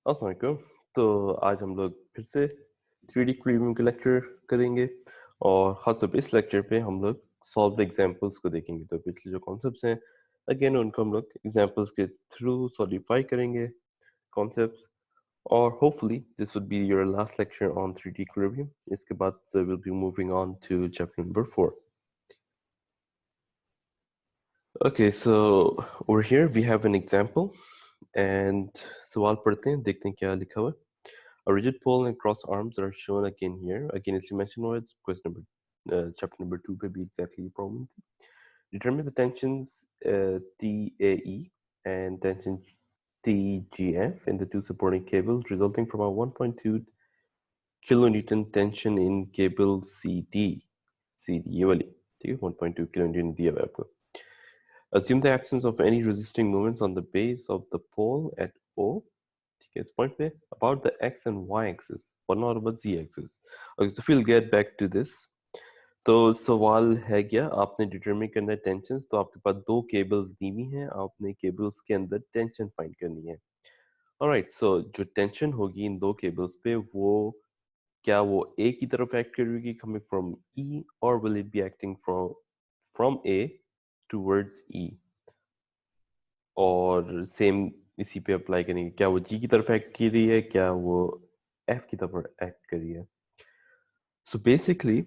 अस्सलाम वालेकुम। तो आज हम लोग फिर से 3D क्यूबिंग का लेक्चर करेंगे और ख़ासतौर पे इस लेक्चर पे हम लोग सॉल्व एग्जांपल्स को देखेंगे। तो पिछले जो कॉन्सेप्ट्स हैं अगेन उनको हम लोग एग्जांपल्स के थ्रू सॉलिडिफाई करेंगे कॉन्सेप्ट्स और hopefully this would be your last lecture on 3D cubing. इसके बाद will be moving on to chapter number 4। Okay, so over here we have an example and सवाल पढ़ते हैं, देखते हैं क्या लिखा हुआ है। A rigid pole and cross arms are shown again here. Again, it's mentioned words. Question number, chapter number 2 will be exactly the problem. Determine the tensions TAE and tension TGF in the two supporting cables resulting from a 1.2 kilonewton tension in cable CD. CD ये वाली, ठीक है, 1.2 kilonewton दिया हुआ है आपको. Assume the actions of any resisting moments on the base of the pole at O. ठीक है, इस point पे about the x and y axis but not about z axis. Okay, so we'll get back to this. तो सवाल है क्या, आपने determine करना है टेंशन। तो आपके पास दो केबल्स दी हुई हैं, आपने केबल्स के अंदर टेंशन फाइंड करनी है। ऑलराइट, सो जो टेंशन होगी इन दो केबल्स पे वो क्या वो ए की तरफ एक्ट करेगी कमिंग फ्रॉम ई और will it be acting from A towards E, और सेम इसी पे अप्लाई करेंगे, क्या वो जी की तरफ एक्ट कर रही है, क्या वो एफ की तरफ एक्ट कर रही है। So basically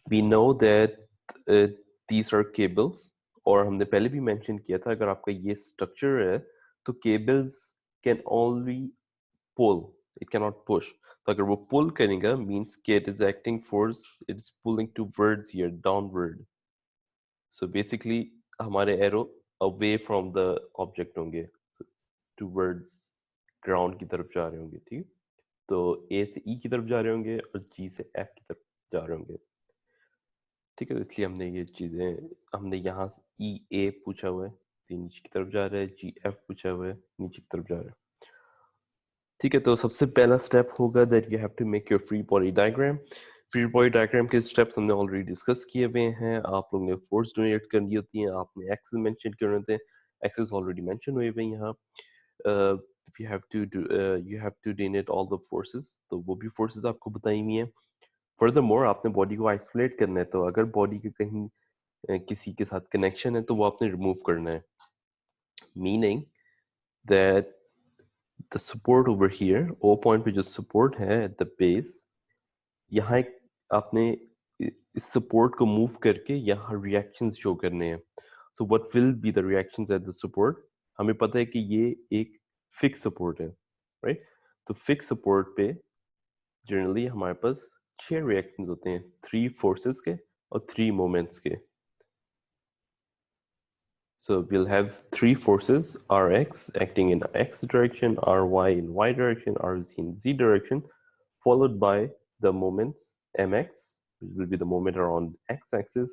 we know that these are cables, और हमने पहले भी मेंशन किया था अगर आपका ये स्ट्रक्चर है तो cables can only pull, it can not push. तो अगर वो पुल करेगा मींस कि it is acting force, it is pulling towards here downward. So basically हमारे arrow away from the object होंगे, टुवर्ड्स ग्राउंड की तरफ जा रहे होंगे, ठीक। तो ए से ई की तरफ जा रहे होंगे और जी से एफ की तरफ जा रहे होंगे, ठीक है। तो इसलिए हमने ये चीजें, हमने यहाँ ई ए पूछा हुआ है तो नीचे की तरफ जा रहा है, जी एफ पूछा हुआ है नीचे की तरफ जा रहा है, ठीक है। तो सबसे पहला स्टेप होगा that you have to make your free body diagram. Free body diagram के स्टेप्स हमने ऑलरेडी डिस्कस किए हुए हैं। आप लोगों ने फोर्स डोनेट करनी होती है, आपने एक्सेस मेंशन करने होते हैं, एक्सेस ऑलरेडी मेंशन हुए हुए हैं यहाँ। You have to you have to denote all the forces, तो वो भी फोर्सेस आपको बताई हुई हैं। फर्दरमोर आपने बॉडी को आइसोलेट करना है, तो अगर बॉडी के कहीं किसी के साथ कनेक्शन है तो वो आपने रिमूव करना है, meaning that the support over here O point पे जो सपोर्ट है एट द बेस, यहाँ एक आपने इस सपोर्ट को मूव करके यहाँ रिएक्शंस शो करने हैं। So what will be the reactions at the support, हमें पता है कि ये एक फिक्स सपोर्ट है, राइट। तो फिक्स सपोर्ट पे जनरली हमारे पास 6 रिएक्शंस होते हैं, 3 फोर्सेस के और 3 मोमेंट्स के। So we'll have 3 forces, Rx acting in X direction, Ry in Y direction, Rz in Z direction, followed by the moments Mx, which will be the moment around X axis,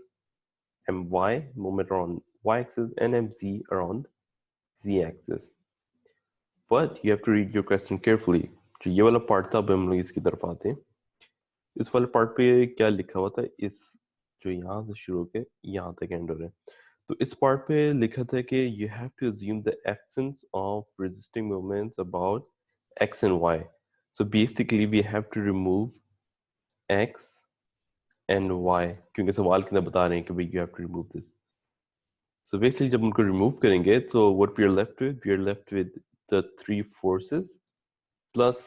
My, moment around Y axis, and Mz around Z axis. But you have to read your question carefully. जो ये वाला part था, अब हम लोग इसकी तरफ आते हैं। इस वाले पार्ट पे क्या लिखा हुआ था, इस जो यहाँ से शुरू होकर यहाँ तक एंड हो रहा है, तो इस पार्ट पे लिखा था कि you have to assume the absence of resisting moments about X and Y. So basically we have to remove X and Y, क्योंकि सवाल के अंदर बता रहे हैं कि भाई you have to remove this. So basically जब उनको रिमूव करेंगे तो what we are left with the 3 forces plus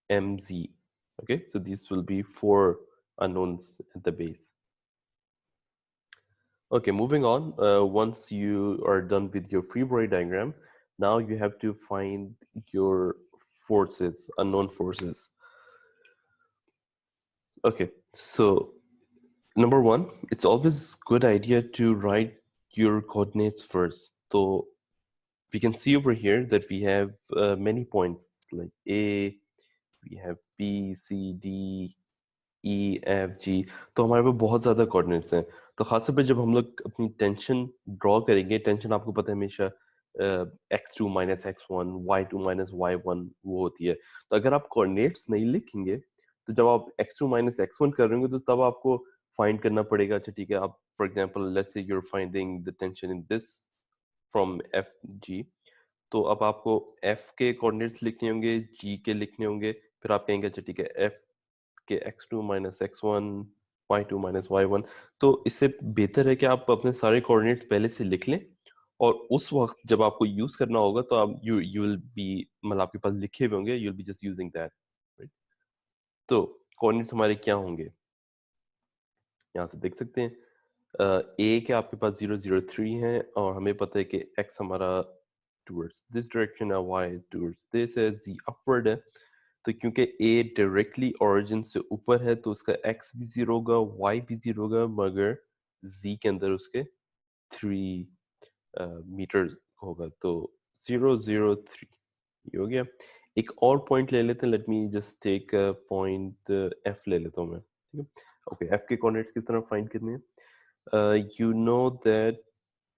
mz. Okay, so these will be 4 unknowns at the base. Okay, moving on. Once you are done with your free body diagram, now you have to find your forces, unknown forces. Okay, so number 1, it's always good idea to write your coordinates first. So we can see over here that we have many points like A, we have B, C, D, E F G, तो हमारे पास बहुत ज़्यादा coordinates हैं। तो खासतौर पे जब हम लोग अपनी टेंशन ड्रॉ करेंगे, टेंशन आपको पता है हमेशा x2 minus x1, y2 minus y1 वो होती है। तो अगर आप कोऑर्डिनेट्स नहीं लिखेंगे तो जब आप x2 माइनस x1 कर रहे होंगे तो तब आपको फाइंड करना पड़ेगा। अच्छा ठीक है, आप for example let's say you are finding the tension in this from F G, तो अब आपको f के कोऑर्डिनेट्स लिखने होंगे, g के लिखने होंगे, फिर आप कहेंगे अच्छा ठीक है f के x2 minus x1, y2 minus y1। तो इससे बेहतर है कि आप अपने सारे कोऑर्डिनेट्स पहले से लिख लें और उस वक्त जब आपको यूज करना होगा तो आप यू विल बी मतलब आपके पास लिखे हुए होंगे, you will be just using that, right. तो कोऑर्डिनेट्स हमारे क्या होंगे, यहाँ से देख सकते हैं। ए के आपके पास 0 0 3 है और हमें पता है कि x हमारा टूवर्ड्स दिस डायरेक्शन है, y टूवर्ड्स दिस है, z अपवर्ड है। तो क्योंकि a डायरेक्टली ओरिजिन से ऊपर है तो उसका x भी 0 होगा, y भी 0 होगा, मगर z के अंदर उसके 3 मीटर होगा। तो 0 0 3 ये हो गया। एक और पॉइंट ले लेते हैं, let me just take point f ले लेता हूँ मैं, ठीक है। ओके, f के कोऑर्डिनेट्स किस तरह फाइंड करने हैं? यू नो दैट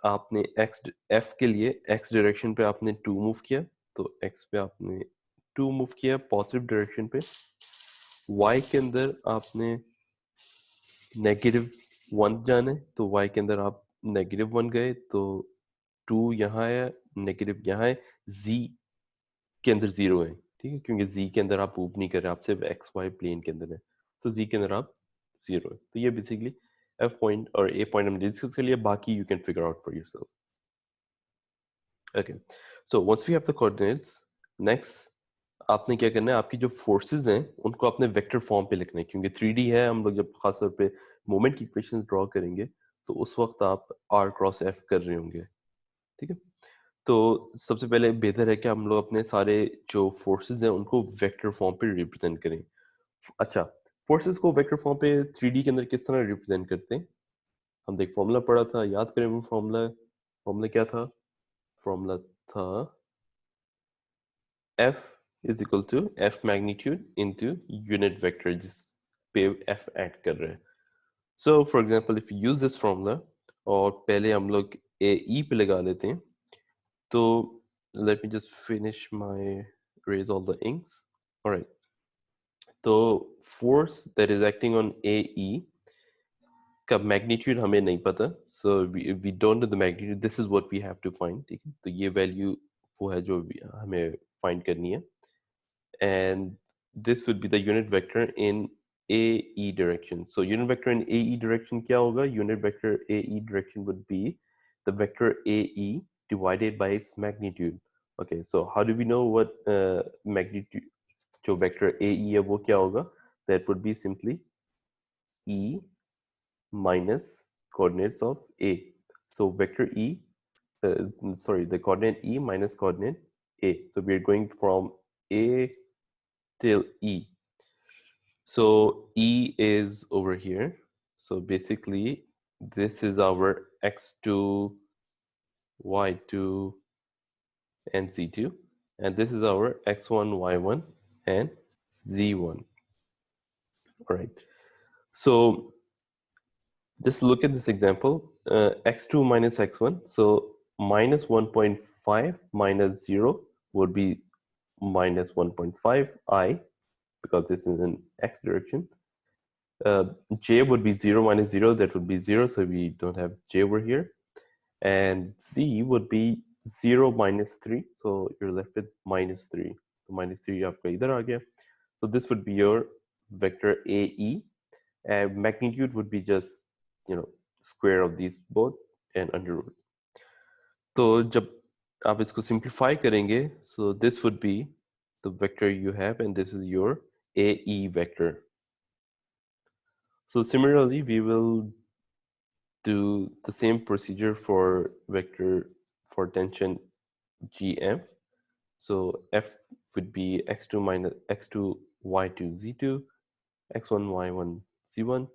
आपने f के लिए x डायरेक्शन पे आपने 2 मूव किया, तो x पे आपने 2 मूव किया पॉजिटिव डायरेक्शन पे। y के अंदर आपने -1 जाना है, तो y के अंदर आप -1 गए तो 2 यहाँ है, नेगेटिव यहाँ है, z के अंदर 0 है, ठीक है, क्योंकि z के अंदर आप मूव नहीं कर रहे, आप सिर्फ एक्स वाई प्लेन के अंदर है, तो z के अंदर आप 0 है। तो ये बेसिकली f पॉइंट और a पॉइंट हमने डिस्कस कर लिया, बाकी you can figure out for yourself. Okay, so once we have the coordinates, next आपने क्या करना है, आपकी जो फोर्सेस हैं उनको आपने वेक्टर फॉर्म पे लिखना है, क्योंकि 3D है। हम लोग जब खास तौर पे मोमेंट की इक्वेशंस ड्रॉ करेंगे तो उस वक्त आप r क्रॉस f कर रहे होंगे, ठीक है। तो सबसे पहले बेहतर है कि हम लोग अपने सारे जो फोर्सेस हैं उनको वेक्टर फॉर्म पे रिप्रेजेंट करें। अच्छा, फोर्सेस को वेक्टर फॉर्म पे 3D के अंदर किस तरह रिप्रेजेंट करते हैं? हमने एक फॉर्मूला पढ़ा था, याद करें वो फॉर्मूला। फॉर्मूला क्या था? फॉर्मूला था f is equal to f magnitude into unit vector, जिस पे f ऐड कर रहे हैं। So for example, if you use this formula और पहले हम लोग a e पे लगा लेते हैं, तो let me just finish my erase all the inks. Alright, तो force that is acting on a e का magnitude हमें नहीं पता, so we don't know the magnitude. This is what we have to find, ठीक है। तो ये value वो है जो हमें find करनी है, and this would be the unit vector in AE direction. So unit vector in AE direction क्या होगा? Unit vector AE direction would be the vector AE divided by its magnitude. Okay, so how do we know what magnitude जो vector AE है वो क्या होगा? That would be simply E minus coordinates of A. So vector E, sorry, the coordinate E minus coordinate A. So we are going from A till E. So E is over here. So basically, this is our x2, y2, and z2. And this is our x1, y1, and z1. All right. So just look at this example. X2 minus x1. So minus 1.5 minus 0 would be minus 1.5 I, because this is in x direction. J would be 0 minus 0, that would be 0, so we don't have J over here. And Z would be 0 minus 3, so you're left with minus 3. So minus 3 आपका इधर आ गया. So this would be your vector AE, and magnitude would be just, you know, square of these both and under root. तो जब आप इसको simplify करेंगे, so this would be the vector you have, and this is your AE vector. So similarly, we will do the same procedure for vector for tension GF. So F would be x2 minus x2 y2 z2 x1 y1 z1.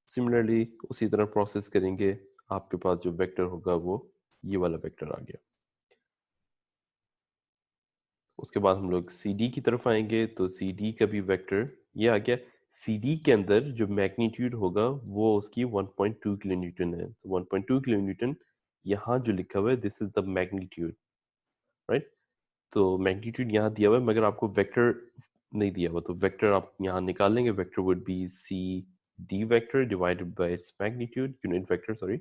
Similarly, उसी तरह process करेंगे, आपके पास जो vector होगा वो ये वाला vector आ गया। उसके बाद हम लोग CD की तरफ आएंगे, तो CD का भी वेक्टर ये आ गया। CD के अंदर जो मैग्नीट्यूड होगा वो उसकी 1.2 किलो न्यूटन है। तो 1.2 किलो न्यूटन यहाँ जो लिखा हुआ है, this is the magnitude, right. तो मैग्नीट्यूड यहाँ दिया हुआ है, मगर आपको वेक्टर नहीं दिया हुआ, तो वेक्टर आप यहाँ निकाल लेंगे। Vector would be CD vector divided by its magnitude, unit vector, sorry.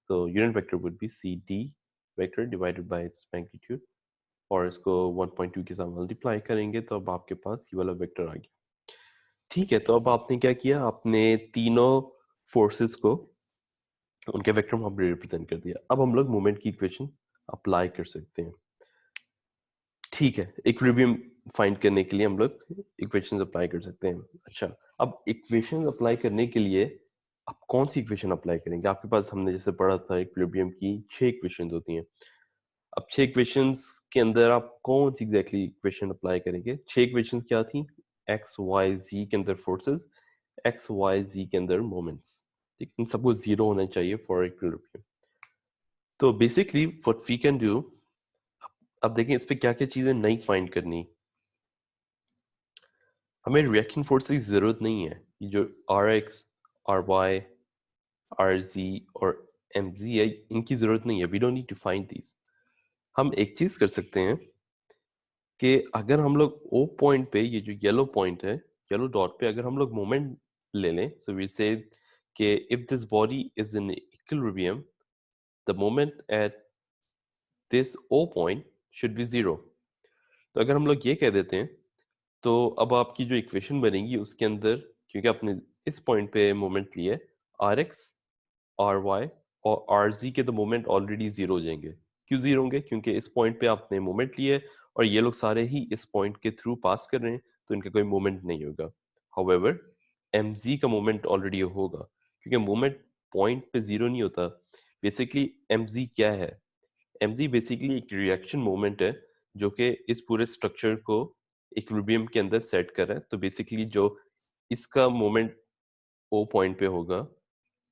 तो unit vector would be CD vector divided by its magnitude, और इसको 1.2 के साथ मल्टीप्लाई करेंगे तो अब आपके पास ये वाला वेक्टर आ गया। ठीक है, तो अब आपने क्या किया, आपने तीनों फोर्सेस को उनके वेक्टर में हमने रिप्रेजेंट कर दिया। अब हम लोग मोमेंट की इक्वेशन अप्लाई कर सकते हैं। ठीक है, इक्विलिब्रियम फाइंड करने के लिए हम लोग इक्वेशंस अप्लाई कर सकते हैं। अच्छा, अब इक्वेशंस अप्लाई करने के लिए आप कौन सी इक्वेशन अप्लाई करेंगे? आपके पास हमने जैसे पढ़ा था इक्विलिब्रियम की 6 इक्वेशंस होती हैं। अब 6 इक्वेशंस के अंदर आप कौन सी एग्जैक्टली इक्वेशन अप्लाई करेंगे? 6 इक्वेशंस क्या थी? एक्स वाई जी के अंदर फोर्सेस, एक्स वाई जी के अंदर मोमेंट्स। ठीक, इन सबको जीरो होना चाहिए फॉर इक्विलिब्रियम। तो basically what we can do, अब देखें इस पे क्या क्या चीजें नहीं फाइंड करनी। हमें रिएक्शन फोर्स की जरूरत नहीं है। ये जो R X, R Y, R G और एम जी है, इनकी जरूरत नहीं है। We don't need to find this. हम एक चीज कर सकते हैं कि अगर हम लोग ओ पॉइंट पे, ये जो येलो पॉइंट है, येलो डॉट पे अगर हम लोग मोमेंट ले लें, सो वी से कि if this body is in equilibrium, the moment at this O point should be zero. तो अगर हम लोग ये कह देते हैं, तो अब आपकी जो इक्वेशन बनेगी उसके अंदर, क्योंकि आपने इस पॉइंट पे मोमेंट लिए आर एक्स, आर वाई और आर जी के, तो मोमेंट ऑलरेडी जीरो हो जाएंगे। क्यों जीरो होंगे? क्योंकि इस पॉइंट पे आपने मोमेंट लिए और ये लोग सारे ही इस पॉइंट के थ्रू पास कर रहे हैं, तो इनका कोई मोमेंट नहीं होगा। हाउएवर एम जी का मोमेंट ऑलरेडी होगा, क्योंकि मोमेंट पॉइंट पे जीरो नहीं होता। बेसिकली एम जी क्या है? एम जी बेसिकली एक रिएक्शन मोमेंट है जो कि इस पूरे स्ट्रक्चर को इक्विलिब्रियम के अंदर सेट कर रहा है। तो बेसिकली जो इसका मोमेंट ओ पॉइंट पे होगा,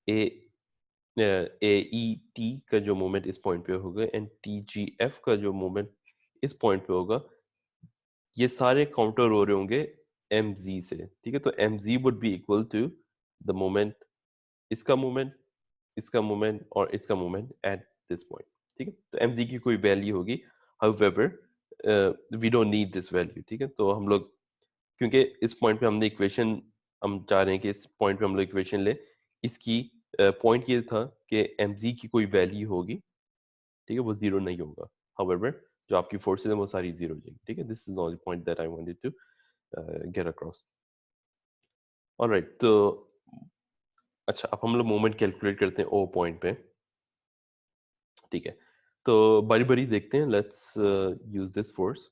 ए ए ई टी का जो मोमेंट इस पॉइंट पे होगा एंड टी जी एफ का जो मोमेंट इस पॉइंट पे होगा, ये सारे काउंटर हो रहे होंगे एम जी से। ठीक है, तो M G would be equal to the moment, इसका मोमेंट, इसका मोमेंट और इसका मोमेंट एट दिस पॉइंट। ठीक है, तो एम जी की कोई वैल्यू होगी। However we don't need this value. ठीक है, तो हम लोग, क्योंकि इस पॉइंट पे हमने इक्वेशन, हम चाह रहे हैं कि इस पॉइंट पे हम लोग इक्वेशन ले, इसकी पॉइंट ये था कि एम जी की कोई वैल्यू होगी। ठीक है, वो जीरो नहीं होगा। हाउएवर जो आपकी फोर्सेज है वो सारी जीरो हो जाएगी। ठीक है, this is the only point that I wanted to get across. Alright, तो अच्छा, अब हम लोग मोमेंट कैलकुलेट करते हैं ओ पॉइंट पे। ठीक है, तो बारी बारी देखते हैं। Let's use this force.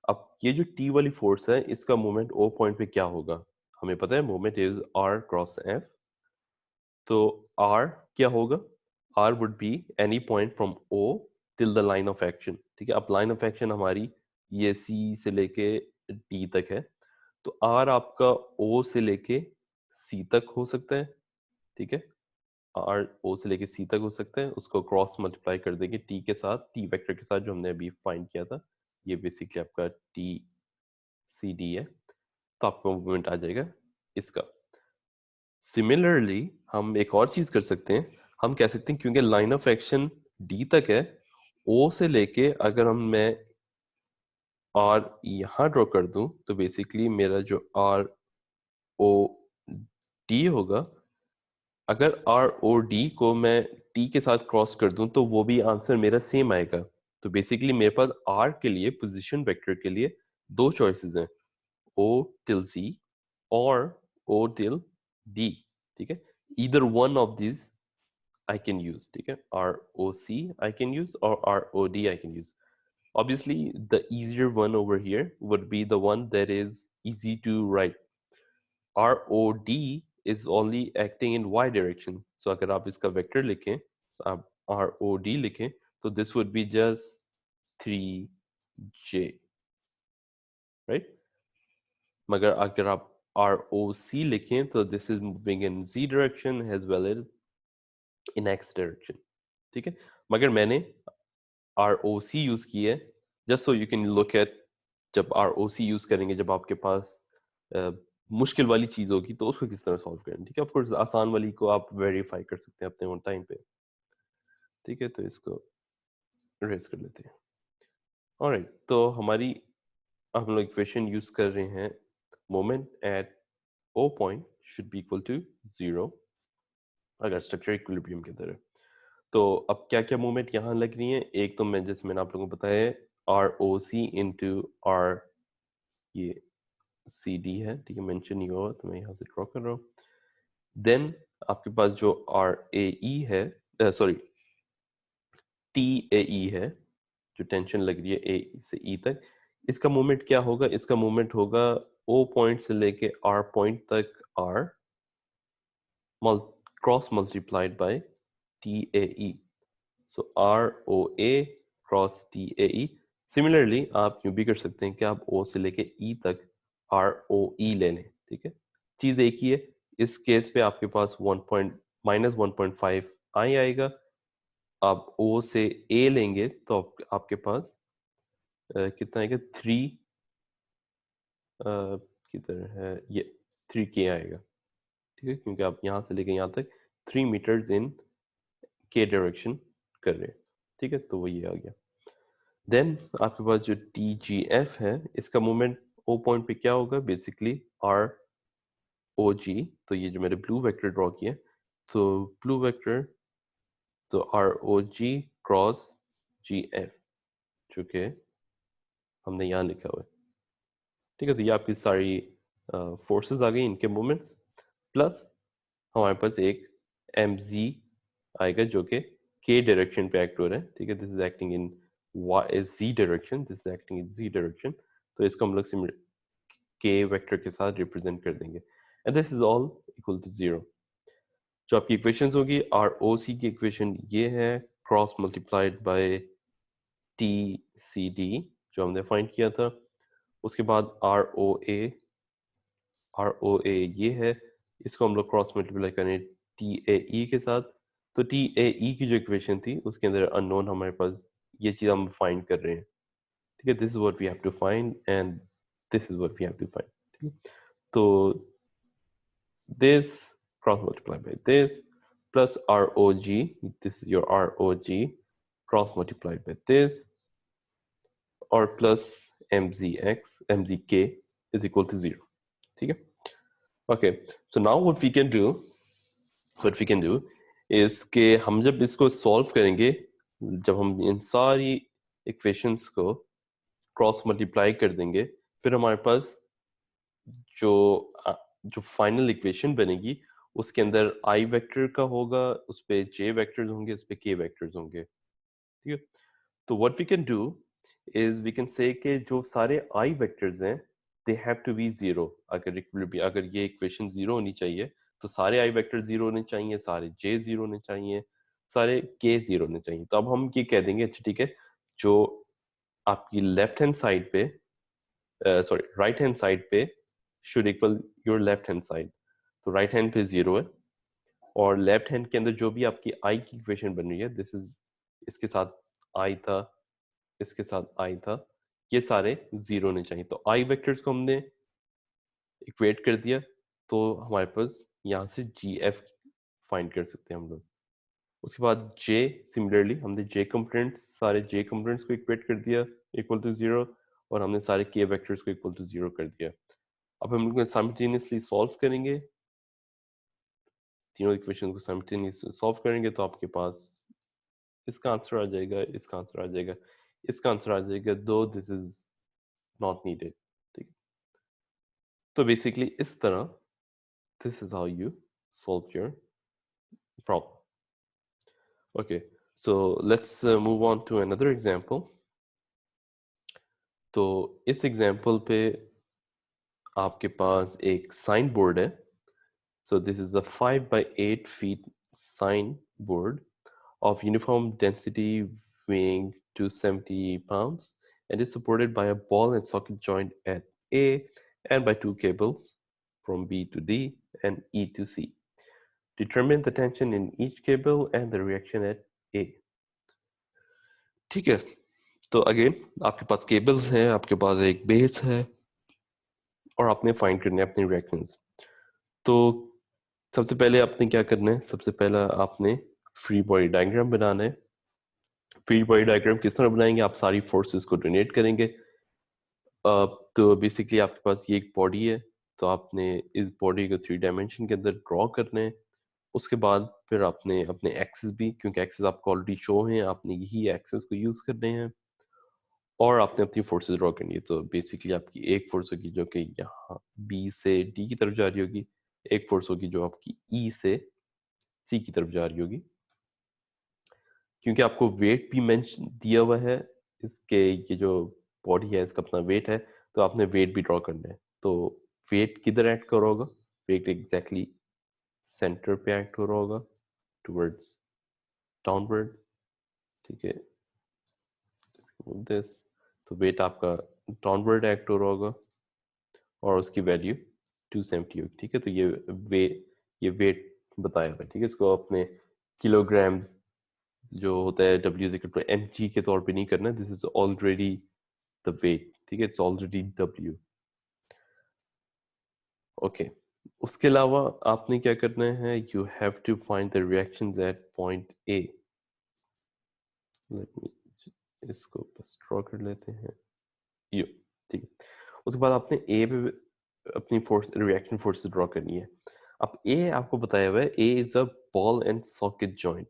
अब ये जो टी वाली फोर्स है, इसका मोमेंट ओ पॉइंट पे क्या होगा? हमें पता है moment is R cross F. तो आर क्या होगा? R would be any point from O till the line of action. ठीक है, अब लाइन ऑफ एक्शन हमारी ये सी से लेके डी तक है, तो आर आपका ओ से लेके सी तक हो सकता है। ठीक है, आर ओ से लेके सी तक हो सकता है, उसको क्रॉस मल्टीप्लाई कर देंगे टी के साथ, टी वेक्टर के साथ जो हमने अभी फाइंड किया था। ये बेसिकली आपका टी सी डी है, तो आपका मूवमेंट आ जाएगा इसका। सिमिलरली हम एक और चीज कर सकते हैं। हम कह सकते हैं क्योंकि लाइन ऑफ एक्शन डी तक है, ओ से लेके अगर हम मैं आर यहाँ ड्रॉ कर दूं, तो बेसिकली मेरा जो आर ओ डी होगा, अगर आर ओ डी को मैं टी के साथ क्रॉस कर दूं तो वो भी आंसर मेरा सेम आएगा। तो बेसिकली मेरे पास आर के लिए, पोजीशन वेक्टर के लिए दो चॉइसेस हैं, ओ टिल सी और ओ टिल डी। ठीक है, either one of these I can use. ठीक है, ROC I can use or ROD I can use. Obviously, the easier one over here would be the one that is easy to write. ROD is only acting in y direction. So अगर आप इसका vector लिखें, आप ROD लिखें, तो this would be just 3J, right? मगर अगर आप ROC लिखें तो this is moving in Z direction as well as in X direction. ठीक है, मगर मैंने ROC यूज की है just so you can look at, जब ROC यूज करेंगे, जब आपके पास मुश्किल वाली चीज होगी तो उसको किस तरह सॉल्व करें। ठीक है, ऑफ कोर्स आसान वाली को आप वेरीफाई कर सकते हैं अपने ओन टाइम पे। ठीक है, तो इसको रेस कर लेते हैं। ऑलराइट, तो हमारी हम लोग इक्वेशन यूज कर रहे हैं, moment at O point should be equal to zero अगर स्ट्रक्चर इक्विलिब्रियम के अंदर है। तो अब क्या क्या मूवमेंट यहाँ लग रही है, एक तो मैं जैसे मैंने आप लोगों को बताया R O C into R, ये सी डी है, ठीक है, मेंशन नहीं हुआ तो मैं यहाँ से ड्रॉ कर रहा हूँ। देन आपके पास जो आर ए ई है, सॉरी टी ए ई है, जो टेंशन लग रही है ए से ई तक, इसका मूवमेंट क्या होगा, इसका मूवमेंट होगा ओ पॉइंट से लेके आर पॉइंट तक R cross multiplied by T A E, so R O A cross T A E. Similarly आप यूं भी कर सकते हैं कि आप ओ से लेके ई तक आर ओ ई ले लें, ठीक है, चीज एक ही है। इस केस पे आपके पास -1.5 आई आएगा, आप ओ से ए लेंगे तो आपके पास कितना आएगा, 3 किधर है ये, 3K आएगा, ठीक है, क्योंकि आप यहाँ से लेके यहाँ तक 3 मीटर्स इन के डायरेक्शन कर रहे हैं, ठीक है, तो वो ये आ गया। देन आपके पास जो टी जी एफ है, इसका मूवमेंट ओ पॉइंट पे क्या होगा, बेसिकली आर ओ जी, तो ये जो मैंने ब्लू वेक्टर ड्रॉ किया, तो ब्लू वेक्टर, तो आर ओ जी क्रॉस जी एफ, जो कि हमने यहाँ लिखा हुआ है, ठीक है, तो ये आपकी सारी फोर्सेस आ गई, इनके मूवमेंट्स, प्लस हमारे पास एक एम जी आएगा जो कि के डायरेक्शन पे एक्ट हो रहा है, ठीक है, this is acting in G direction, this is acting in G direction, तो इसको हम लोग के वेक्टर के साथ रिप्रेजेंट कर देंगे, and this is all equal to 0। जो आपकी इक्वेशंस होगी, आर ओ सी की इक्वेशन ये है, cross multiplied by T C D जो हमने फाइंड किया था, उसके बाद आर ओ ए ये है, इसको हम लोग क्रॉस मल्टीप्लाई करें टी ए ई के साथ, तो टी ए ई की जो इक्वेशन थी उसके अंदर अननोन हमारे पास, ये चीज़ हम फाइंड कर रहे हैं, ठीक है, this is what we have to find and this is what we have to find, ठीक है, तो this cross multiply by this plus ROG, this is your ROG cross multiplied by this, or plus MZX, MZK is equal to 0, ठीक है, okay, so now what we can do is कि हम जब इसको solve करेंगे, जब हम इन सारी इक्वेशंस को क्रॉस मल्टीप्लाई कर देंगे, फिर हमारे पास जो जो फाइनल इक्वेशन बनेगी उसके अंदर आई वेक्टर का होगा, उस पे जे वेक्टर्स होंगे, उस पे के वेक्टर्स होंगे, ठीक है, तो what we can do is we can say कि जो सारे आई वेक्टर्स हैं they have to be zero, अगर ये इक्वेशन जीरो होनी चाहिए तो सारे आई वेक्टर जीरो होने चाहिए, सारे जे जीरो होने चाहिए, सारे के जीरो होने चाहिए, तो अब हम ये कह देंगे, अच्छा ठीक है, जो आपकी लेफ्ट हैंड साइड पे, सॉरी राइट हैंड साइड पे should equal your left hand side, तो राइट हैंड पे जीरो है, और लेफ्ट हैंड के अंदर जो भी आपकी आई की इक्वेशन बन रही है, दिस इज, इसके साथ आई था, इसके साथ आई था, ये सारे जीरो होने चाहिए, तो आई वेक्टर्स को हमने इक्वेट कर दिया, तो हमारे पास यहाँ से जी एफ फाइंड कर सकते हैं हम लोग। उसके बाद जे, सिमिलरली हमने जे कंपोनेंट्स, सारे जे कंपोनेंट्स को इक्वेट कर दिया इक्वल टू जीरो, और हमने सारे के वेक्टर्स को इक्वल टू जीरो कर दिया। अब हम लोग साइमल्टेनियसली सॉल्व करेंगे, तीनों इक्वेशन को साइमल्टेनियसली सॉल्व करेंगे, तो आपके पास इसका आंसर आ जाएगा, इसका आंसर आ जाएगा, इसका आंसर आ जाएगा, दो दिस इज नॉट नीडेड, ठीक है, तो बेसिकली इस तरह this is how you solve your problem. Okay, so let's move on to another example. तो इस एग्जांपल पे आपके पास एक साइन बोर्ड है, so this is a 5 by 8 feet sign board of uniform density weighing 270 pounds and is supported by a ball and socket joint at A and by two cables from B to D and E to C. Determine the tension in each cable and the reaction at A. ठीक है, तो again आपके पास cables हैं, आपके पास एक base है, और आपने फाइंड करने हैं अपने रिएक्शंस। तो सबसे पहले आपने क्या करना है, सबसे पहला आपने फ्री बॉडी डायग्राम बनाना है। फ्री बॉडी डायग्राम किस तरह बनाएंगे, आप सारी फोर्सेस को डोनेट करेंगे। तो बेसिकली आपके पास ये एक बॉडी है, तो आपने इस बॉडी को 3 डायमेंशन के अंदर ड्रॉ करना है। उसके बाद फिर आपने अपने एक्सेस भी, क्योंकि एक्सेस आपको ऑलरेडी शो हैं, आपने यही एक्सेस को यूज़ करने हैं, और आपने अपनी फोर्सेस ड्रॉ करनी है। तो बेसिकली आपकी एक फोर्स होगी जो कि यहाँ बी से डी की तरफ जा रही होगी, एक फोर्स होगी जो आपकी ई से सी की तरफ जा रही होगी। क्योंकि आपको वेट भी मेंशन दिया हुआ है, इसके ये जो बॉडी है इसका अपना वेट है, तो आपने वेट भी ड्रॉ करना है। तो वेट किधर एक्ट कर रहा होगा? वेट एग्जैक्टली सेंटर पे एक्ट हो रहा होगा, टुवर्ड्स डाउनवर्ड, ठीक है, दिस। तो वेट आपका डाउनवर्ड एक्ट हो रहा होगा और उसकी वैल्यू 270 होगी, ठीक है। तो ये वेट बताया हुआ है, ठीक है। इसको अपने किलोग्राम्स जो होता है W is equal to mg के तौर पे नहीं करना, this is already the weight, ठीक है, इट्स ऑलरेडी W। ओके, उसके अलावा आपने क्या करना है, you have to find the reactions at point A. Let me इसको बस ड्रॉ कर लेते हैं, यो, ठीक है। उसके बाद आपने ए पे अपनी फोर्स, रिएक्शन फोर्स ड्रॉ करनी है। अब ए आपको बताया हुआ है, A is a ball and socket joint,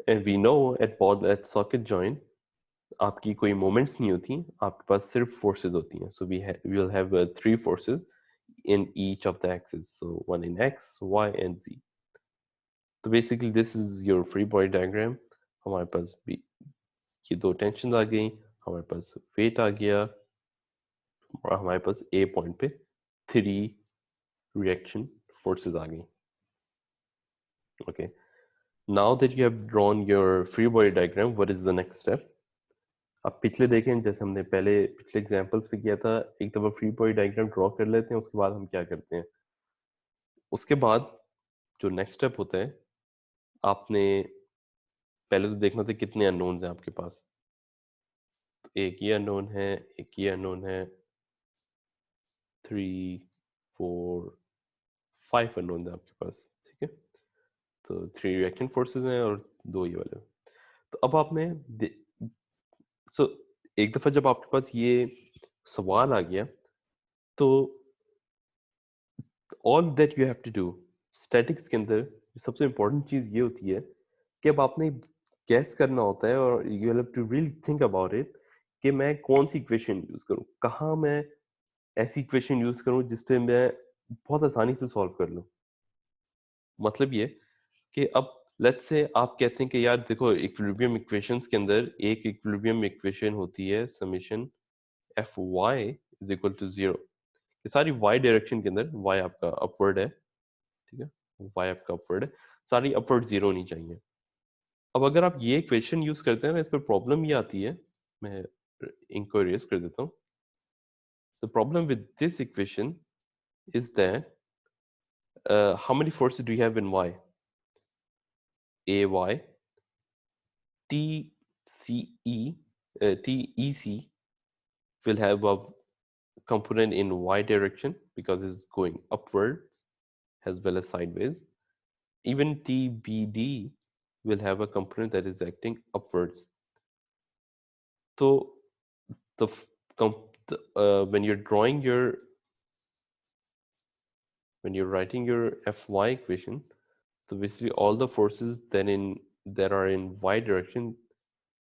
and we know at ball and socket joint आपकी कोई मोमेंट्स नहीं होती, आपके पास सिर्फ फोर्सेस होती हैं। So we will have 3 forces in each of the axes, so one in x, y and z. तो basically this is your free body diagram. हमारे पास भी ये दो टेंशन आ गई, हमारे पास वेट आ गया, और हमारे पास ए पॉइंट पे 3 रिएक्शन फोर्सेस आ गई। Okay, now that you have drawn your free body diagram, what is the next step? अब पिछले देखें, जैसे हमने पहले पिछले एग्जांपल्स पे किया था, एक दफा फ्री बॉडी डायग्राम ड्रॉ कर लेते हैं, उसके बाद हम क्या करते हैं, उसके बाद जो नेक्स्ट स्टेप होता है, आपने पहले तो देखना था कितने अननोन्स हैं आपके पास। तो एक ये अननोन है, एक ये अननोन है, 3 4 5 अननोन है आपके पास, ठीक है। तो 3 रिएक्शन फोर्सेस हैं और 2 ये वाले। तो अब आपने सो एक दफा जब आपके पास ये सवाल आ गया, तो all that you have to do, statics के अंदर सबसे इंपॉर्टेंट चीज ये होती है कि अब आपने गैस करना होता है, और you have to really think about it, कि मैं कौन सी इक्वेशन यूज करूं, कहाँ मैं ऐसी इक्वेशन यूज करूं जिसपे मैं बहुत आसानी से सॉल्व कर लूं। मतलब ये कि अब लेट्स से आप कहते हैं कि यार देखो, इक्विलिब्रियम इक्वेशंस के अंदर एक इक्विलिब्रियम इक्वेशन होती है summation F Y is equal to 0। ये सारी वाई डायरेक्शन के अंदर, वाई आपका अपवर्ड है, ठीक है, वाई आपका अपवर्ड है, सारी अपवर्ड 0 होनी चाहिए। अब अगर आप ये इक्वेशन यूज करते हैं ना, इस पर प्रॉब्लम ये आती है, मैं इनको इरेज कर देता हूँ। The problem with this equation is that how many forces do you have in y? AY, TCE, TEC will have a component in y direction because it's going upwards as well as sideways. Even TBD will have a component that is acting upwards. So the, when you're drawing your, when you're writing your Fy equation, so basically all the forces then in that are in y direction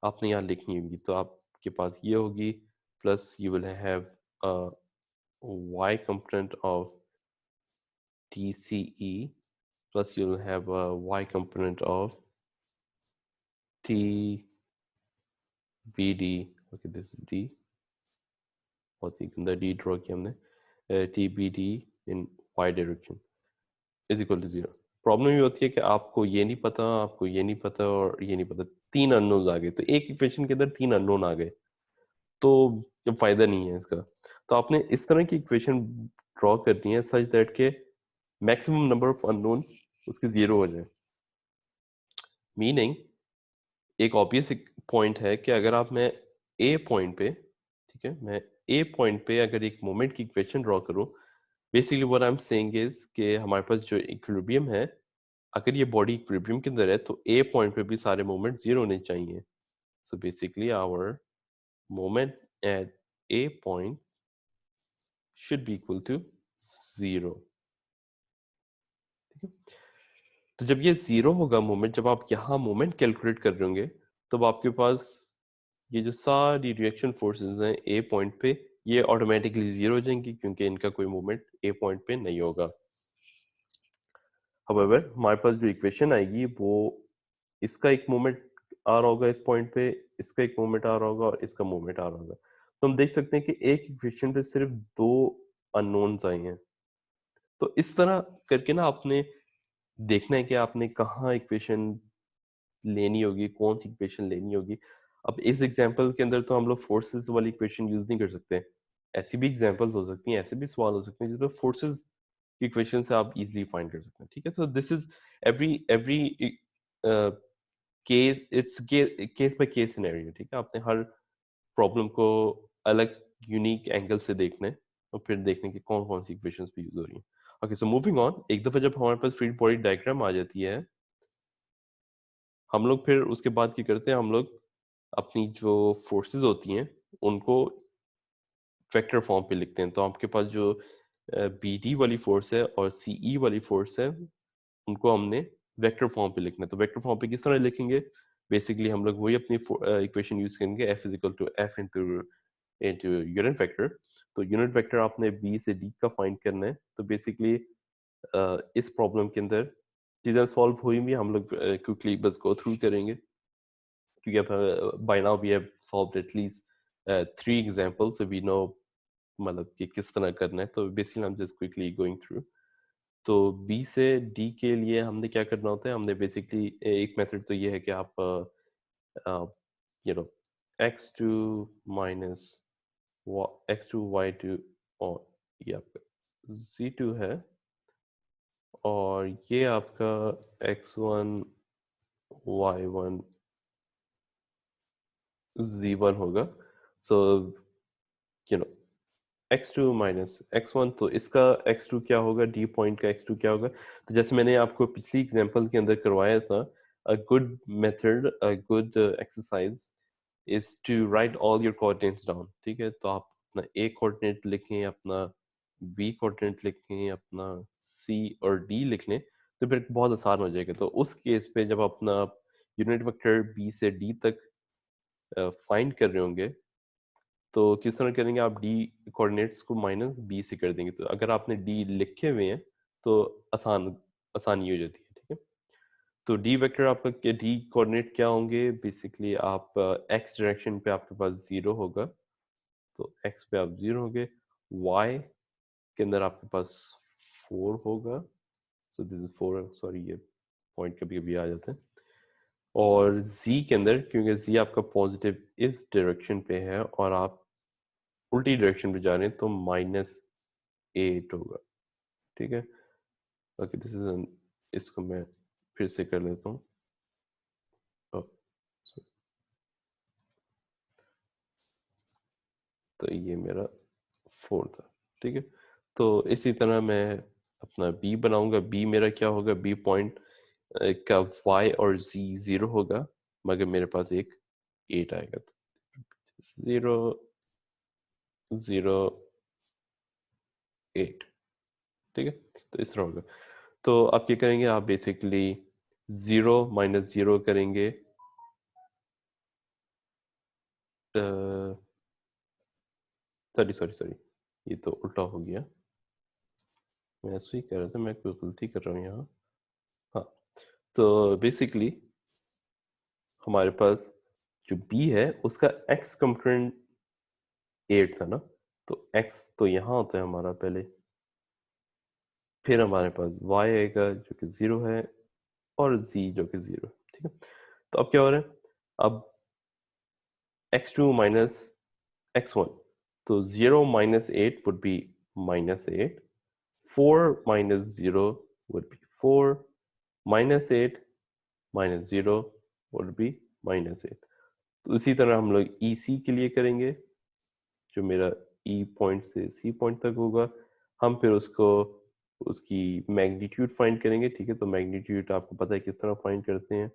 आपने यहाँ लिखनी होगी। तो आपके पास ये होगी, plus you will have a y component of TCE, plus you will have a y component of TBD. Okay, this is D, बहुत ही गंदा D ड्रॉ किया हमने। TBD in y direction is equal to 0। Problem ये होती है कि आपको ये नहीं पता, आपको ये नहीं पता और ये नहीं पता, 3 अननोन्स आ गए। तो एक इक्वेशन के अंदर 3 अननोन आ गए, तो फायदा नहीं है इसका। तो आपने इस तरह की इक्वेशन ड्रॉ करनी है सच दैट के मैक्सिमम नंबर ऑफ अननोन उसके 0 हो जाए। मीनिंग एक ऑब्वियस पॉइंट है कि अगर आप, मैं ए पॉइंट पे, ठीक है, मैं ए पॉइंट पे अगर एक मोमेंट की इक्वेशन ड्रॉ करूं, basically what I am saying is कि हमारे पास जो इक्विलिब्रियम है, अगर ये बॉडी इक्विलिब्रियम के अंदर है, तो ए पॉइंट पे भी सारे मोमेंट 0 होने चाहिए। So basically our moment at A point should be equal to 0। ठीक है। तो जब ये 0 होगा मोमेंट, जब आप यहाँ मोमेंट कैलकुलेट कर रहे होंगे, तब आपके पास ये जो सारी रिएक्शन फोर्सेस हैं ए पॉइंट पे, ये ऑटोमेटिकली 0 हो जाएंगी क्योंकि इनका कोई मूवमेंट ए पॉइंट पे नहीं होगा। हाउएवर हमारे पास जो इक्वेशन आएगी वो, इसका एक मूवमेंट आ रहा होगा इस पॉइंट पे, इसका एक मूवमेंट आ रहा होगा और इसका मूवमेंट आ रहा होगा। तो हम देख सकते हैं कि एक इक्वेशन पे सिर्फ 2 अननोन्स आए हैं। तो इस तरह करके ना आपने देखना है कि आपने कहाँ इक्वेशन लेनी होगी, कौन सी इक्वेशन लेनी होगी। अब इस एग्जांपल के अंदर तो हम लोग फोर्सेस वाली इक्वेशन यूज नहीं कर सकते। ऐसी भी एग्जांपल्स हो सकती हैं, ऐसे भी सवाल हो सकते हैं जिसमें फोर्सेस की इक्वेशन से आप इजीली फाइंड कर सकते हैं। ठीक है, so this is every case, it's case by case scenario. ठीक है, आपने हर प्रॉब्लम को अलग यूनिक एंगल से देखना है और फिर देखने की कौन कौन सी इक्वेशंस भी यूज हो रही हैं। ओके, सो मूविंग ऑन, एक दफा जब हमारे पास फ्री बॉडी डायग्राम आ जाती है, हम लोग फिर उसके बाद क्या करते हैं, हम लोग अपनी जो फोर्सेस होती हैं उनको वेक्टर फॉर्म पे लिखते हैं। तो आपके पास जो बी डी वाली फोर्स है और सी ई वाली फोर्स है, उनको हमने वेक्टर फॉर्म पे लिखना है। तो वेक्टर फॉर्म पे किस तरह लिखेंगे, बेसिकली हम लोग वही अपनी इक्वेशन यूज करेंगे, F is equal to F into unit vector. तो यूनिट वेक्टर आपने बी से डी का फाइंड करना है। तो बेसिकली इस प्रॉब्लम के अंदर चीज़ें सॉल्व हुई भी, हम लोग क्विकली बस गो थ्रू करेंगे क्योंकि अब by now we have solved at least 3 examples, so we know मतलब कि किस तरह करना है। तो basically I am just quickly going through. तो बी से डी के लिए हमने क्या करना होता है, हमने बेसिकली एक मेथड तो ये है कि आप you know X two minus X two Y two, और ये आपका जी टू है और ये आपका X one Y one G one होगा। So you know X two minus X one, तो इसका एक्स टू क्या होगा, डी पॉइंट का एक्स टू क्या होगा। तो जैसे मैंने आपको पिछली एग्जांपल के अंदर करवाया था, a good method, a good exercise is to write all your coordinates down. ठीक है, तो आप अपना ए कोऑर्डिनेट लिखें, अपना बी कोऑर्डिनेट लिखें, अपना सी और डी लिख लें, तो फिर बहुत आसान हो जाएगा। तो उस केस पे जब अपना यूनिट वेक्टर बी से डी तक फाइंड कर रहे होंगे, तो किस तरह करेंगे, आप डी कोऑर्डिनेट्स को माइनस बी से कर देंगे। तो अगर आपने डी लिखे हुए हैं तो आसानी हो जाती है। ठीक है, तो डी वेक्टर आपका के डी कोऑर्डिनेट क्या होंगे, बेसिकली आप एक्स डायरेक्शन पे आपके पास 0 होगा, तो एक्स पे आप 0 होंगे, वाई के अंदर आपके पास 4 होगा, सो दिस इज 4, सॉरी ये पॉइंट कभी कभी आ जाते हैं, और z के अंदर क्योंकि z आपका पॉजिटिव इस डायरेक्शन पे है और आप उल्टी डायरेक्शन पे जा रहे हैं तो -8 होगा। ठीक है, ओके दिस इज, इसको मैं फिर से कर लेता हूँ। तो ये मेरा 4 था। ठीक है, तो इसी तरह मैं अपना b बनाऊंगा। b मेरा क्या होगा, b पॉइंट का y और z 0 होगा, मगर मेरे पास एक 8 आएगा, तो 0 0 8। ठीक है, तो इस तरह होगा। तो आप क्या करेंगे, आप बेसिकली 0 माइनस 0 करेंगे, सॉरी सॉरी सॉरी, ये तो उल्टा हो गया, मैं ऐसे ही कह रहा था, मैं कोई गलती कर रहा हूँ यहाँ। हाँ, तो बेसिकली हमारे पास जो b है उसका x कंपोनेंट 8 था ना, तो x तो यहाँ होता है हमारा पहले, फिर हमारे पास y आएगा जो कि 0 है और z जो कि 0। ठीक है, तो अब क्या हो रहा है, अब x2 माइनस x1, तो 0 minus 8 would be -8, 4 minus 0 would be 4, -8 minus 0 would be -8। तो इसी तरह हम लोग EC के लिए करेंगे, जो मेरा E पॉइंट से C पॉइंट तक होगा, हम फिर उसको उसकी मैग्नीट्यूड फाइंड करेंगे। ठीक है, तो मैग्नीट्यूड आपको पता है किस तरह फाइंड करते हैं,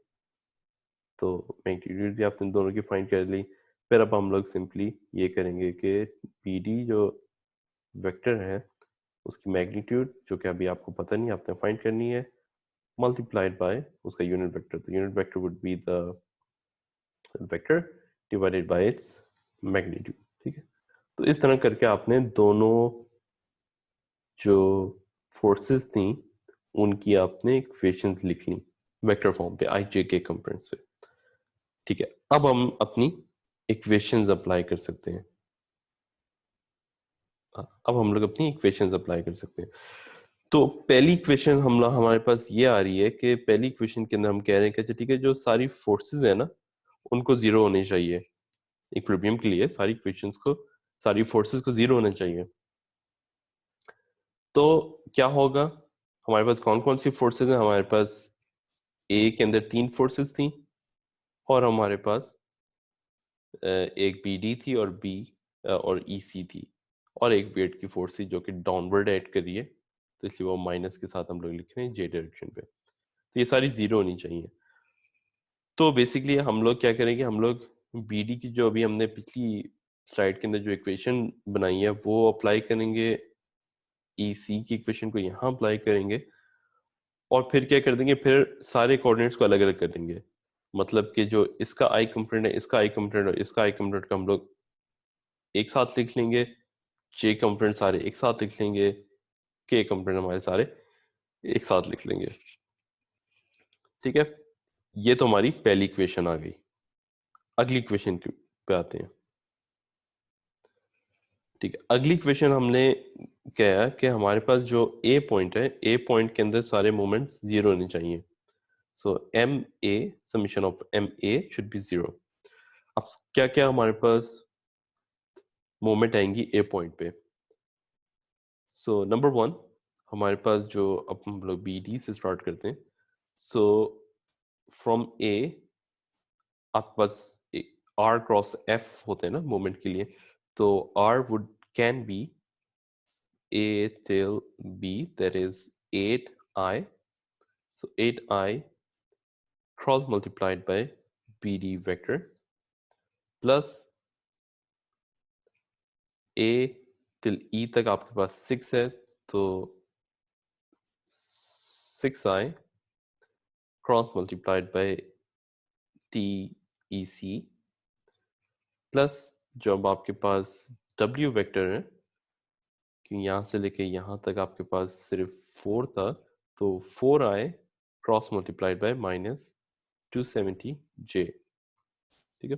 तो मैग्नीट्यूड भी आपने दोनों की फाइंड कर ली। फिर अब हम लोग सिंपली ये करेंगे कि PD जो वेक्टर है उसकी मैग्नीट्यूड, जो कि अभी आपको पता नहीं, आपने फाइंड करनी है, multiplied by उसका यूनिट वेक्टर, तो unit vector would be the vector divided by its magnitude. ठीक है, तो इस तरह करके आपने दोनों जो फोर्सेस थी उनकी आपने इक्वेशंस लिख ली वेक्टर फॉर्म पे, आई जे के कंपोनेंट्स पे। ठीक है, अब हम अपनी इक्वेशंस अप्लाई कर सकते हैं। अब हम लोग अपनी इक्वेशंस अप्लाई कर सकते हैं। तो पहली इक्वेशन हमारे पास ये आ रही है कि पहली इक्वेशन के अंदर हम कह रहे हैं कि अच्छा ठीक है, जो सारी फोर्सेस है ना उनको जीरो होने चाहिए। इक्विलिब्रियम के लिए सारी इक्वेशंस को, सारी फोर्सेस को जीरो होना चाहिए। तो क्या होगा, हमारे पास कौन कौन सी फोर्सेस हैं? हमारे पास ए के अंदर 3 फोर्सेस थी और हमारे पास एक बी डी थी और बी और ई सी थी और एक वेट की फोर्स थी जो कि डाउनवर्ड ऐड कर रही है, तो इसलिए वो माइनस के साथ हम लोग लिख रहे हैं जे डायरेक्शन पे। तो ये सारी जीरो होनी चाहिए। तो बेसिकली हम लोग क्या करेंगे, हम लोग बी डी की जो अभी हमने पिछली स्लाइड के अंदर जो इक्वेशन बनाई है वो अप्लाई करेंगे, ई सी की इक्वेशन को यहाँ अप्लाई करेंगे और फिर क्या कर देंगे, फिर सारे कोऑर्डिनेट्स को अलग अलग कर देंगे। मतलब कि जो इसका आई कंपोनेंट है, इसका आई कंपोनेंट और इसका आई कंपोनेंट का हम लोग एक साथ लिख लेंगे, जे कंपोनेंट सारे एक साथ लिख लेंगे, के कंपोनेंट हमारे सारे एक साथ लिख लेंगे। ठीक है, ये तो हमारी पहली इक्वेशन आ गई। अगली इक्वेशन पे आते हैं। ठीक है, अगली इक्वेशन हमने क्या है कि हमारे पास जो ए पॉइंट है, ए पॉइंट के अंदर सारे मोमेंट्स जीरो होने चाहिए। So M A summation of M A should be zero. अब क्या क्या हमारे पास मोमेंट आएंगी ए पॉइंट पे? सो नंबर 1 हमारे पास जो, अब हम लोग बी डी से स्टार्ट करते हैं। सो फ्रॉम ए आपके पास आर क्रॉस एफ होते हैं ना मोमेंट के लिए, तो R would can be A till B, that is 8i. So 8i cross multiplied by BD vector plus A till E तक आपके पास 6 है, तो 6i cross multiplied by TEC plus जो अब आपके पास W वेक्टर है कि यहाँ से लेके यहाँ तक आपके पास सिर्फ 4 था, तो 4i cross multiplied bye minus 270j। ठीक है,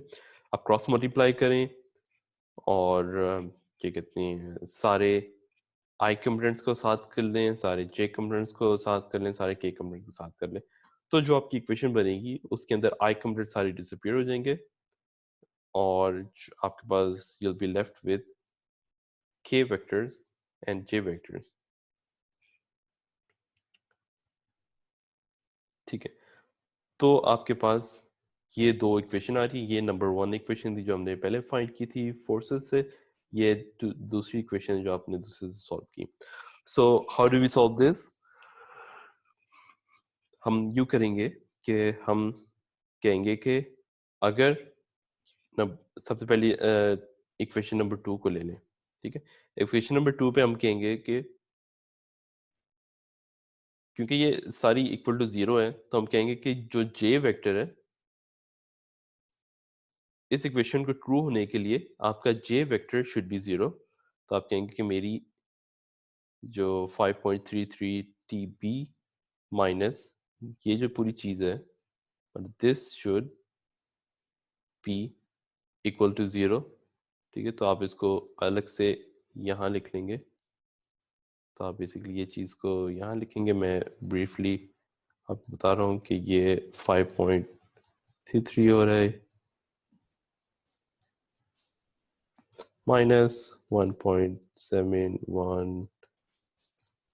आप क्रॉस मल्टीप्लाई करें और क्या कहते हैं, सारे आई कंपोनेंट्स को साथ कर लें, सारे जे कंपोनेंट्स को साथ कर लें, सारे के कंपोनेंट्स को साथ कर लें, तो जो आपकी इक्वेशन बनेगी उसके अंदर आई कंपोनेंट सारे डिसअपीयर हो जाएंगे और आपके पास you'll be left with k vectors and j vectors। ठीक है, तो आपके पास ये दो इक्वेशन आ रही है। ये नंबर 1 इक्वेशन थी जो हमने पहले फाइंड की थी फोर्सेस से, ये दूसरी इक्वेशन जो आपने दूसरे से सॉल्व की। So how do we solve this? हम यू करेंगे कि हम कहेंगे कि अगर सबसे पहले इक्वेशन नंबर 2 को ले लें। ठीक है, इक्वेशन नंबर 2 पे हम कहेंगे कि क्योंकि ये सारी इक्वल टू 0 है, तो हम कहेंगे कि जो जे वेक्टर है, इस इक्वेशन को ट्रू होने के लिए आपका जे वेक्टर शुड बी 0। तो आप कहेंगे कि मेरी जो 5.33 TB माइनस ये जो पूरी चीज़ है, this should be equal to 0। ठीक है, तो आप इसको अलग से यहाँ लिख लेंगे। तो आप बेसिकली ये चीज़ को यहाँ लिखेंगे, मैं ब्रीफली आपको बता रहा हूँ कि ये 5.33 हो रहा है माइनस 1.71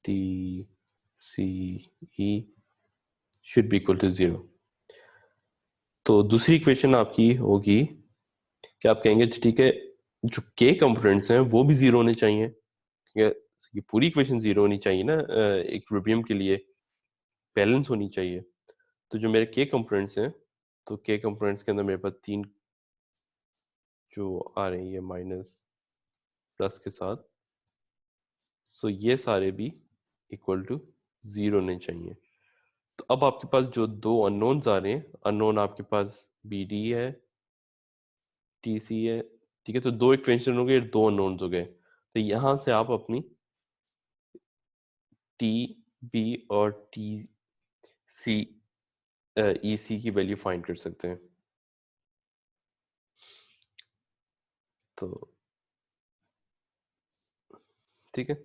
TCE should be equal to 0। तो दूसरी इक्वेशन आपकी होगी कि आप कहेंगे ठीक है, जो के कंपोनेंट्स हैं वो भी 0 होने चाहिए। ये पूरी इक्वेशन 0 होनी चाहिए ना, इक्विलिब्रियम के लिए बैलेंस होनी चाहिए। तो जो मेरे के कंपोनेंट्स हैं, तो के कंपोनेंट्स के अंदर मेरे पास 3 जो आ रहे हैं ये माइनस प्लस के साथ, सो ये सारे भी इक्वल टू 0 होने चाहिए। तो अब आपके पास जो दो अननोन्स आ रहे हैं, अननोन आपके पास बी डी है, टी सी है, ठीक है। तो दो इक्वेशन हो गए, दो अननोन्स हो गए। तो यहां से आप अपनी टी बी और टी सी ई सी की वैल्यू फाइंड कर सकते हैं। तो ठीक है।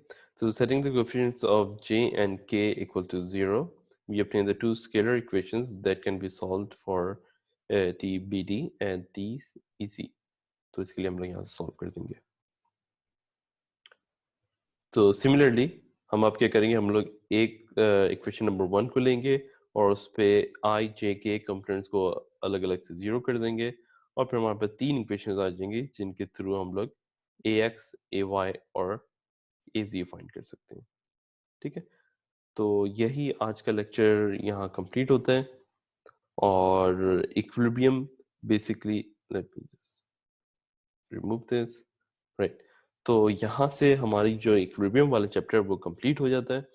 So setting the coefficients of j and k equal to 0, we obtain the two scalar equations that can be solved for t bd and t ec. तो इसके लिए हम लोग यहाँ से सॉल्व कर देंगे। तो सिमिलरली हम अब क्या करेंगे, हम लोग एक इक्वेशन नंबर 1 को लेंगे और उस पे आई जे के कंपोनेंट्स को अलग अलग से 0 कर देंगे, और फिर हमारे पास तीन इक्वेशंस आ जाएंगी जिनके थ्रू हम लोग ए एक्स ए वाई और ए जी फाइंड कर सकते हैं। ठीक है। तो यही आज का लेक्चर यहाँ कंप्लीट होता है। और equilibrium basically, late me just remove this, right. तो यहाँ से हमारी जो इक्विलिब्रियम वाला चैप्टर वो कंप्लीट हो जाता है।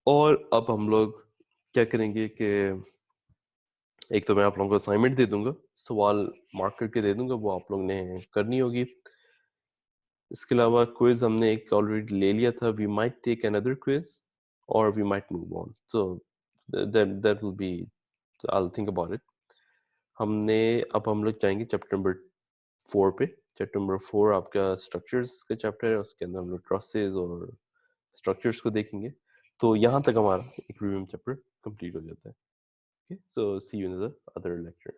और अब हम लोग क्या करेंगे कि एक तो मैं आप लोगों को असाइनमेंट दे दूंगा, सवाल मार्क करके दे दूंगा, वो आप लोग ने करनी होगी। इसके अलावा क्विज हमने एक ऑलरेडी ले लिया था, we might take another quiz और we might move on, so that will be, I will think about it. हमने अब हम लोग जाएंगे चैप्टर नंबर 4 पे। चैप्टर नंबर 4 आपका स्ट्रक्चर्स का चैप्टर है, उसके अंदर हम लोग ट्रसेस और स्ट्रक्चर्स को देखेंगे। तो यहाँ तक हमारा इक्विलिब्रियम चैप्टर कंप्लीट हो जाता है। Okay, so see you in the other lecture.